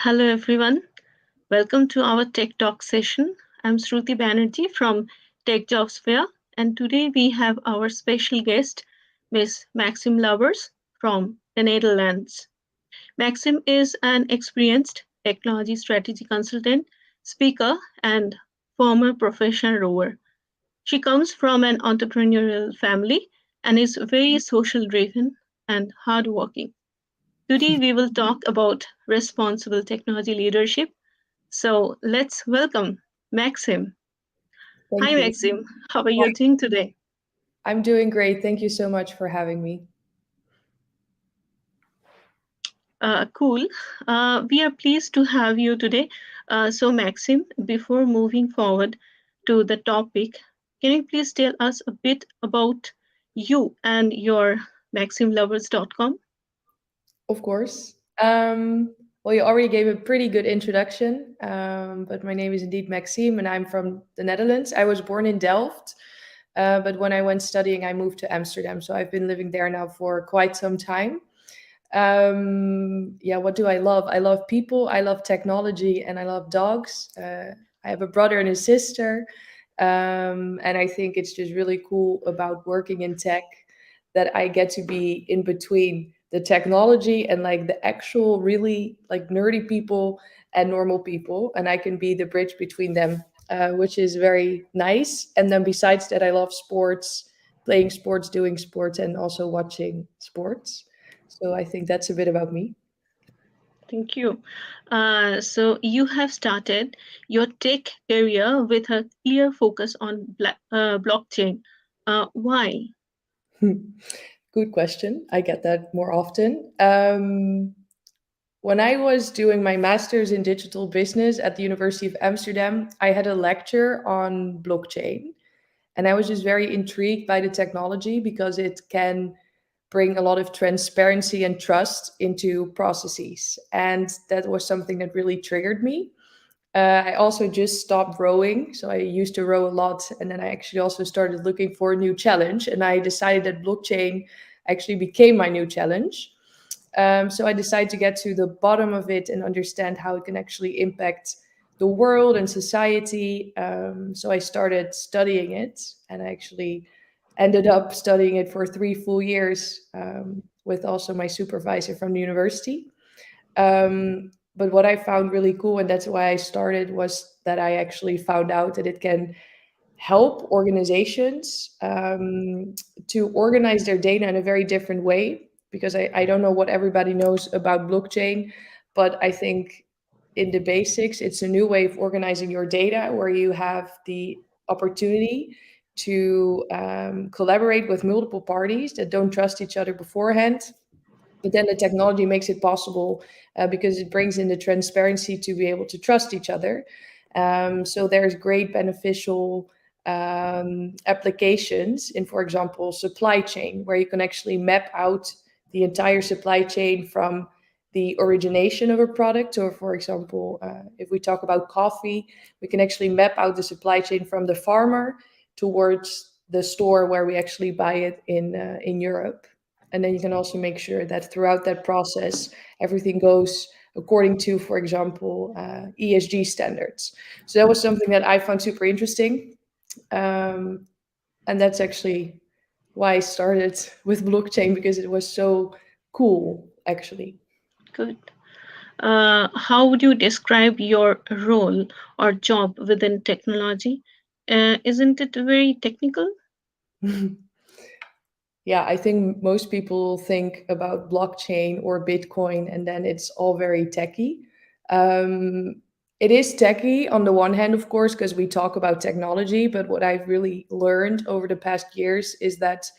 Hello, everyone. Welcome to our Tech Talk session. I'm Shruti Banerjee from Tech Jobs Fair, and today we have our special guest, Ms. Maxime Lubbers from the Netherlands. Maxim is an experienced technology strategy consultant, speaker, and former professional rower. She comes from an entrepreneurial family and is very social driven and hardworking. Today, we will talk about responsible technology leadership. So, let's welcome Maxim. Hi, Thank you. Maxim. How are Hi. you doing today? I'm doing great. Thank you so much for having me. Cool. We are pleased to have you today. Maxim, before moving forward to the topic, can you please tell us a bit about you and your maximlovers.com? Of course. Well, you already gave a pretty good introduction, but my name is indeed Maxime, and I'm from the Netherlands. I was born in Delft, but when I went studying, I moved to Amsterdam. So I've been living there now for quite some time. Yeah, what do I love? I love people, I love technology, and I love dogs. I have a brother and a sister. And I think it's just really cool about working in tech that I get to be in between the technology and like the actual really like nerdy people and normal people. And I can be the bridge between them, which is very nice. And then besides that, I love sports, playing sports, doing sports, and also watching sports. So I think that's a bit about me. Thank you. So you have started your tech career with a clear focus on blockchain. Why? Good question. I get that more often. When I was doing my master's in digital business at the University of Amsterdam, I had a lecture on blockchain. And I was just very intrigued by the technology because it can bring a lot of transparency and trust into processes. And that was something that really triggered me. I also just stopped rowing. So I used to row a lot. And then I actually also started looking for a new challenge. And I decided that blockchain actually became my new challenge. So I decided to get to the bottom of it and understand how it can actually impact the world and society. So I started studying it, and I actually ended up studying it for 3 full years with also my supervisor from the university. But what I found really cool, and that's why I started, was that I actually found out that it can help organizations to organize their data in a very different way. Because I don't know what everybody knows about blockchain, but I think in the basics, it's a new way of organizing your data where you have the opportunity to collaborate with multiple parties that don't trust each other beforehand, but then the technology makes it possible because it brings in the transparency to be able to trust each other. So there's great beneficial applications in, for example, supply chain, where you can actually map out the entire supply chain from the origination of a product. Or, for example, if we talk about coffee, we can actually map out the supply chain from the farmer towards the store where we actually buy it in Europe. And then you can also make sure that throughout that process, everything goes according to, for example, ESG standards. So that was something that I found super interesting. Um, and that's actually why I started with blockchain, because it was so cool, actually. Good. How would you describe your role or job within technology? Isn't it very technical? Yeah, I think most people think about blockchain or Bitcoin, and then it's all very techy. Um, it is techy on the one hand, of course, because we talk about technology. But what I've really learned over the past years is that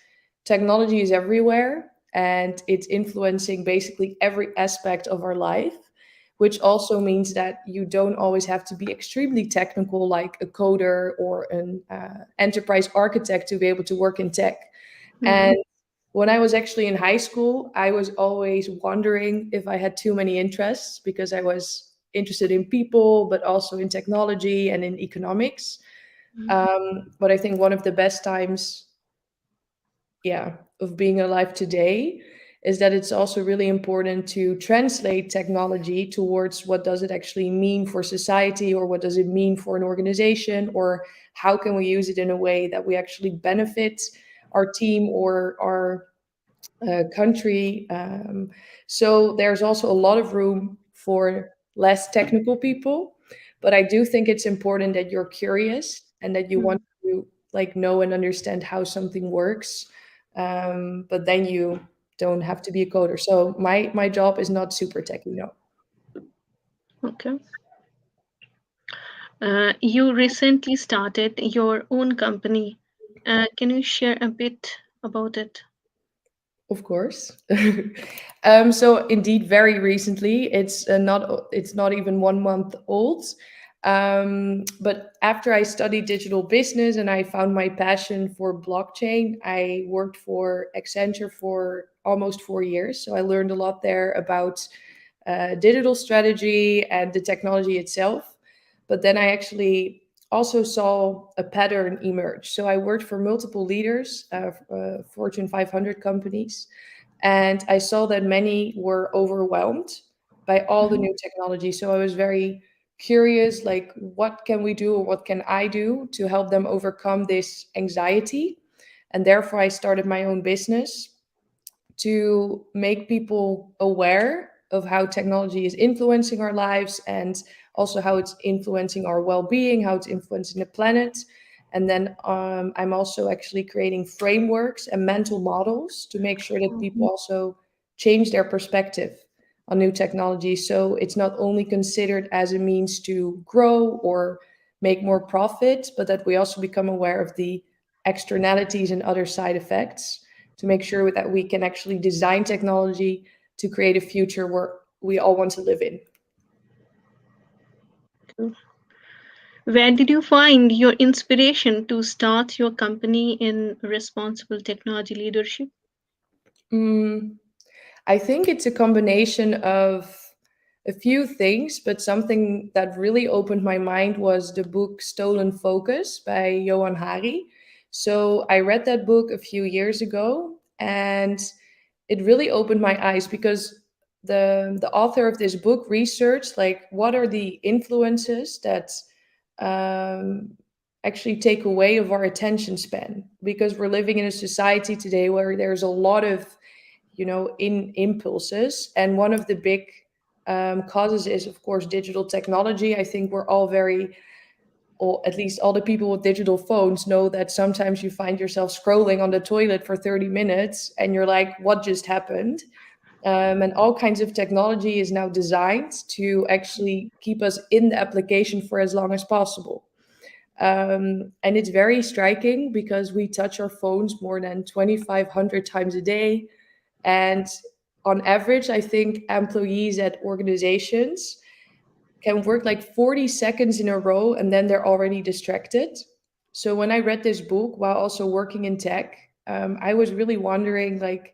technology is everywhere and it's influencing basically every aspect of our life, which also means that you don't always have to be extremely technical, like a coder or an enterprise architect, to be able to work in tech. Mhm. And when I was actually in high school, I was always wondering if I had too many interests because I was interested in people, but also in technology and in economics. But I think one of the best times, yeah, of being alive today is that it's also really important to translate technology towards what does it actually mean for society, or what does it mean for an organization, or how can we use it in a way that we actually benefit our team or our country. So there's also a lot of room for less technical people, but I do think it's important that you're curious and that you want Mm. to like know and understand how something works. But then you don't have to be a coder. So my job is not super techy, no. Okay. You recently started your own company. Can you share a bit about it? Of course. So indeed, very recently, it's not even 1 month old. But after I studied digital business and I found my passion for blockchain, I worked for Accenture for almost 4 years. So I learned a lot there about digital strategy and the technology itself. But then I actually also saw a pattern emerge. So I worked for multiple leaders, Fortune 500 companies, and I saw that many were overwhelmed by all the Mhm. new technology. So I was very curious, like, what can we do, or what can I do to help them overcome this anxiety? And therefore, I started my own business to make people aware of how technology is influencing our lives, and also how it's influencing our well-being, how it's influencing the planet. And then I'm also actually creating frameworks and mental models to make sure that people Mhm. also change their perspective on new technology, so it's not only considered as a means to grow or make more profit, but that we also become aware of the externalities and other side effects, to make sure that we can actually design technology to create a future where we all want to live in. Where did you find your inspiration to start your company in responsible technology leadership? Mm, I think it's a combination of a few things, but something that really opened my mind was the book Stolen Focus by Johan Hari. So I read that book a few years ago, and it really opened my eyes because the author of this book researched like what are the influences that um, actually take away of our attention span, because we're living in a society today where there's a lot of in impulses, and one of the big causes is of course digital technology. I think we're all very, or at least all the people with digital phones know that sometimes you find yourself scrolling on the toilet for 30 minutes and you're like, what just happened? And all kinds of technology is now designed to actually keep us in the application for as long as possible. And it's very striking because we touch our phones more than 2,500 times a day. And on average, I think employees at organizations can work like 40 seconds in a row and then they're already distracted. So when I read this book while also working in tech, I was really wondering, like,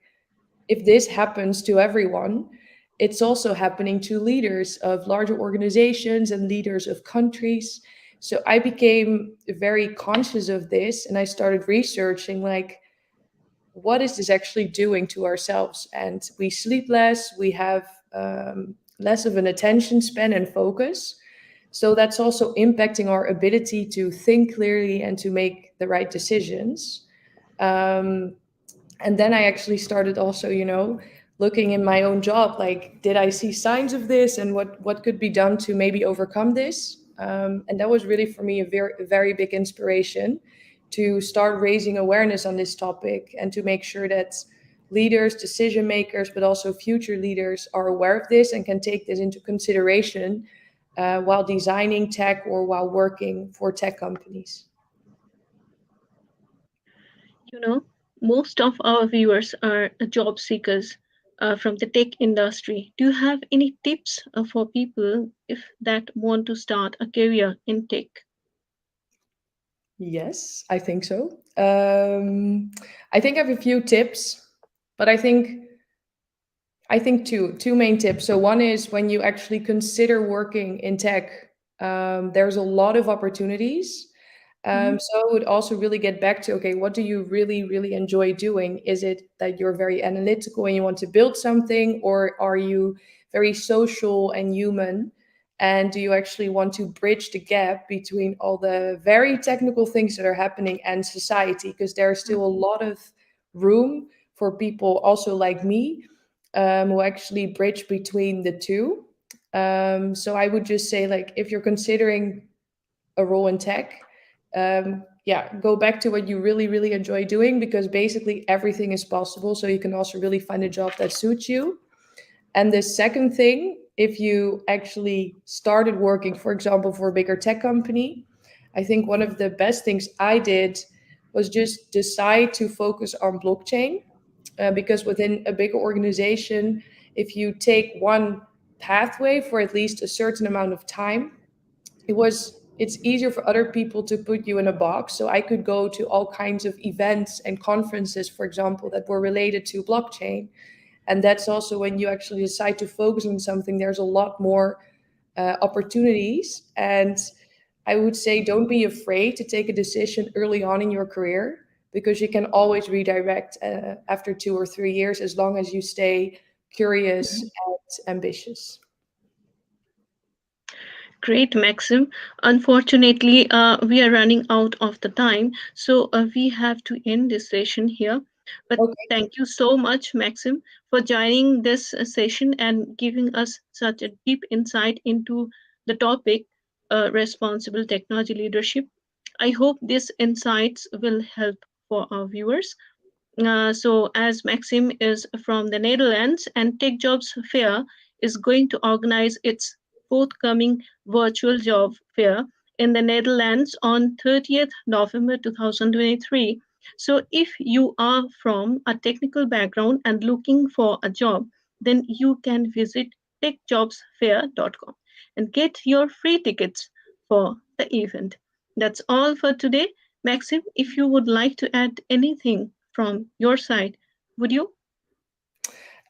if this happens to everyone, it's also happening to leaders of larger organizations and leaders of countries. So I became very conscious of this and I started researching, like, what is this actually doing to ourselves? And we sleep less, we have less of an attention span and focus. So that's also impacting our ability to think clearly and to make the right decisions. Um, and then I actually started also, looking in my own job, like, did I see signs of this, and what could be done to maybe overcome this? And that was really for me a very big inspiration to start raising awareness on this topic and to make sure that leaders, decision makers, but also future leaders are aware of this and can take this into consideration while designing tech or while working for tech companies. You know, most of our viewers are job seekers from the tech industry. Do you have any tips for people if that want to start a career in tech? Yes, I think so. I think I have a few tips, but I think two main tips. So one is when you actually consider working in tech, there's a lot of opportunities, Mhm. So I would also really get back to, okay, what do you really, really enjoy doing? Is it that you're very analytical and you want to build something, or are you very social and human? And do you actually want to bridge the gap between all the very technical things that are happening and society? Because there's still a lot of room for people also like me, who actually bridge between the two. So I would just say, like, if you're considering a role in tech, yeah, go back to what you really, really enjoy doing, because basically everything is possible. So you can also really find a job that suits you. And the second thing, if you actually started working, for example, for a bigger tech company, I think one of the best things I did was just decide to focus on blockchain, because within a bigger organization, if you take one pathway for at least a certain amount of time, it's easier for other people to put you in a box. So I could go to all kinds of events and conferences, for example, that were related to blockchain. And that's also when you actually decide to focus on something, there's a lot more opportunities. And I would say, don't be afraid to take a decision early on in your career, because you can always redirect after 2 or 3 years, as long as you stay curious and ambitious. Great, Maxim. Unfortunately, we are running out of the time, so we have to end this session here. But Okay. thank you so much, Maxim, for joining this session and giving us such a deep insight into the topic, responsible technology leadership. I hope these insights will help for our viewers. So, as Maxim is from the Netherlands, and Tech Jobs Fair is going to organize its forthcoming virtual job fair in the Netherlands on 30th November 2023. So, if you are from a technical background and looking for a job, then you can visit techjobsfair.com and get your free tickets for the event. That's all for today. Maxim, if you would like to add anything from your side, would you?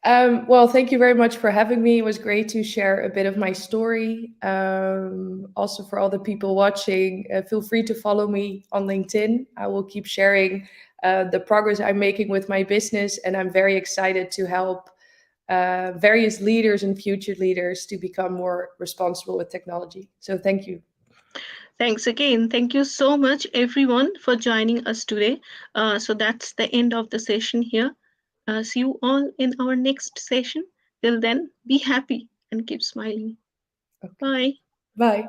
Well, thank you very much for having me. It was great to share a bit of my story. Also, for all the people watching, feel free to follow me on LinkedIn. I will keep sharing the progress I'm making with my business, and I'm very excited to help various leaders and future leaders to become more responsible with technology. So, thank you. Thanks again. Thank you so much, everyone, for joining us today. So that's the end of the session here. See you all in our next session. Till then, be happy and keep smiling. Okay. Bye. Bye.